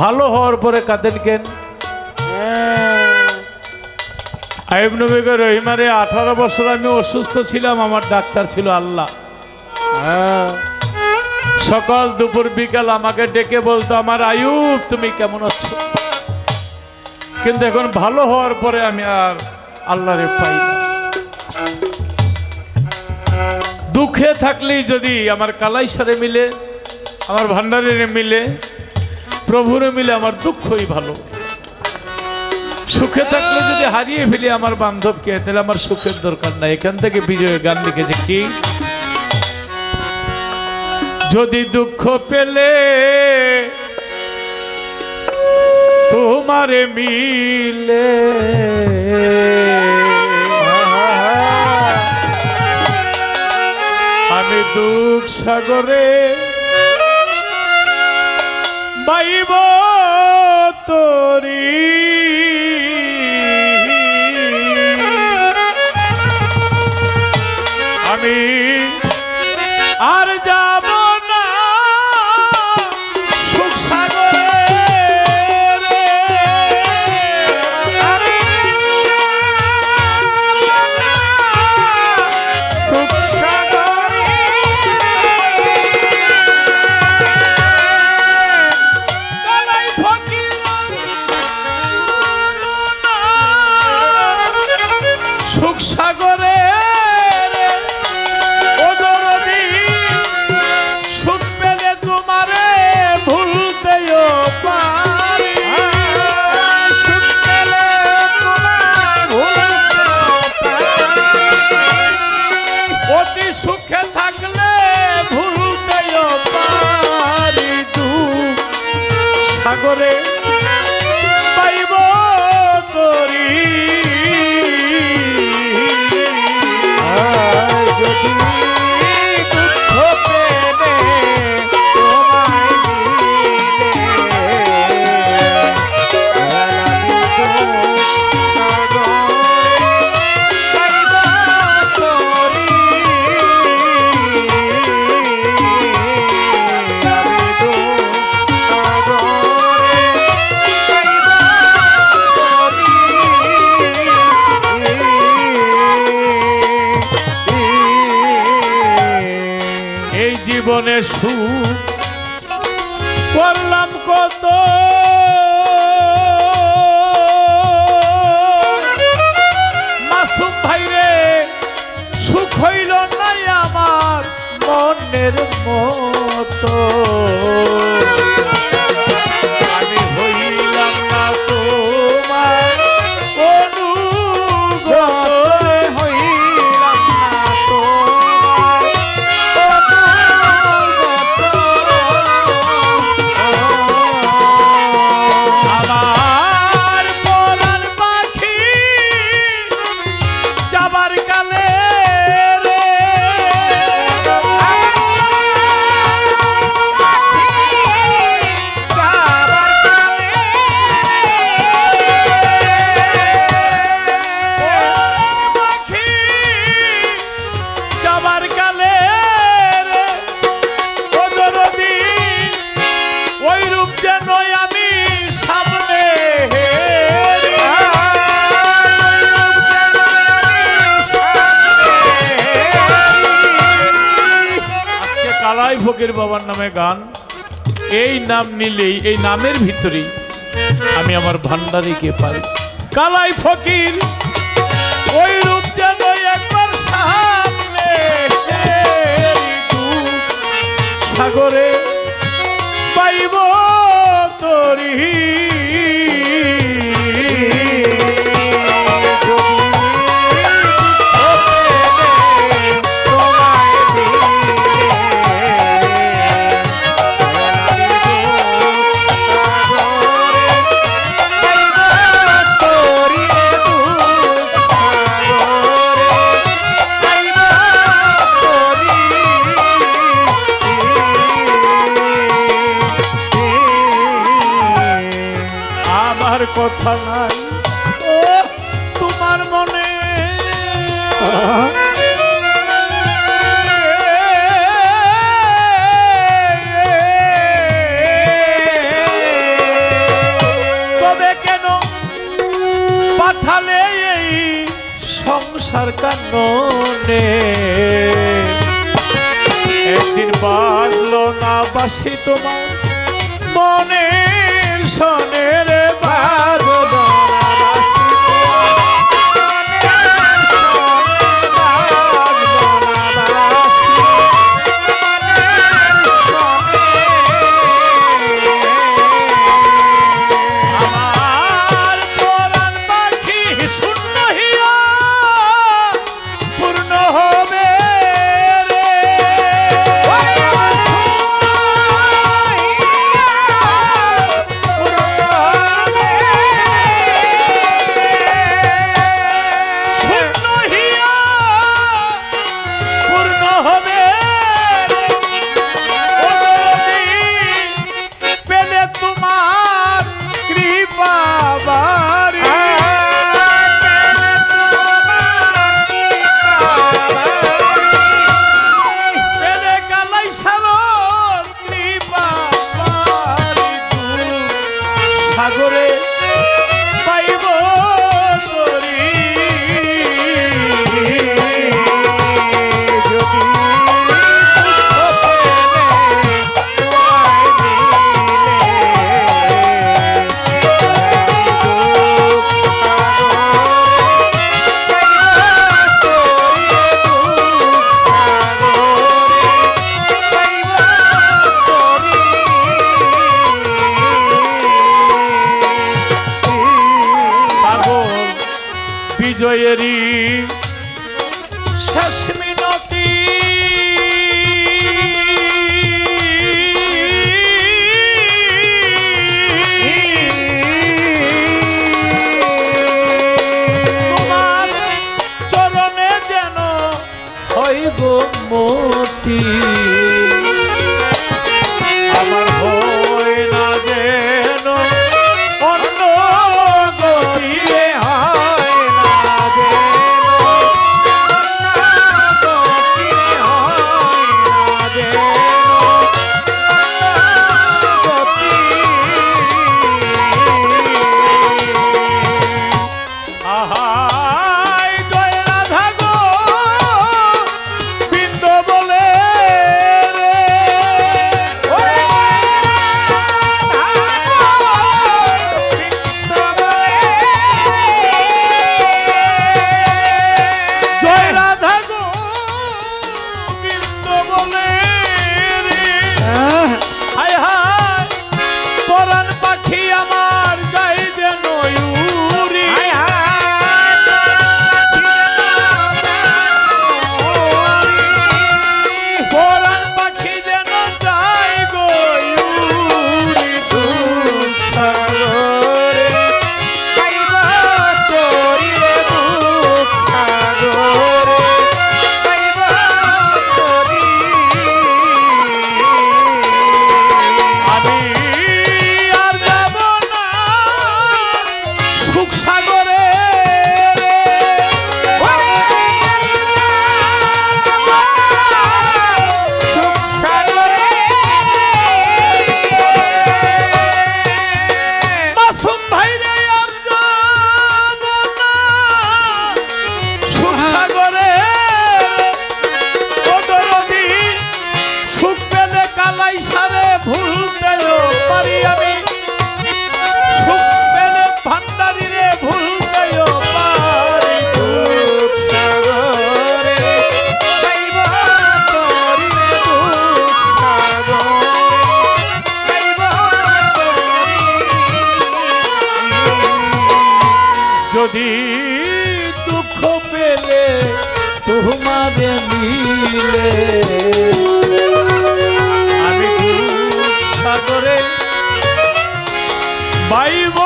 ভালো হওয়ার পরে কাঁদেন কেন? আইব নবীকে রহিমারে 18 বছর আমি অসুস্থ ছিলাম, আমার ডাক্তার ছিল আল্লাহ। সকাল দুপুর বিকাল আমাকে ডেকে বলতো, আমার আয়ুব তুমি কেমন আছো? কিন্তু এখন ভালো হওয়ার পরে আমি আর আল্লাহরে পাই না। দুঃখে থাকলেই যদি আমার কালাইসারে মিলে, আমার ভান্ডারে মিলে, প্রভুরে মিলে, আমার দুঃখই ভালো। সুখে থাকলে যদি হারিয়ে ফেলি আমার বান্ধবকে, তাহলে আমার সুখের দরকার নাই। এখান থেকে বিজয়ের গান লিখেছে কি, যদি দুঃখ পেলে তোমারে মিলে, আমি দুঃখ সাগরে বাইব তোরি, আমি আর যাব না সুখ সাগরে, সুখ সাগরে সুখ পেলে তোমারে ভুলতেও পারি, অতি সুখে থাকলে ভুলতেও পারি, দুঃখ সাগরে পাইব তোরি, জীবনে সুখ করলাম কত, মাসুম ভাইরে সুখ হইল নাই আমার মনের মতো, আমি হইলাম না তোমার অনুগত, হইলাম না কালাই ফকির বাবার নামে গান। এই নাম নিলেই, এই নামের ভিতরেই আমি আমার ভান্ডারিকে পাই। কালাই ফকির ওই রূপ যেন একবার সামনে, সাগরে পাইব তোরি, কথা নাই তোমার মনে, পাঠালে এই সংসার কাননে একদিন বাজলো না বাসি তোমার মনের সনের বাজলো না সাগরে পাইব তরি বিজয়েরই শেষ মিনতি তোমার চরণে যেন হইব মতি আমার হয় না যেন অন্য গতিয়ে যদি দুঃখ পেলে তোমারে মিলে আমি সাগরে বাইব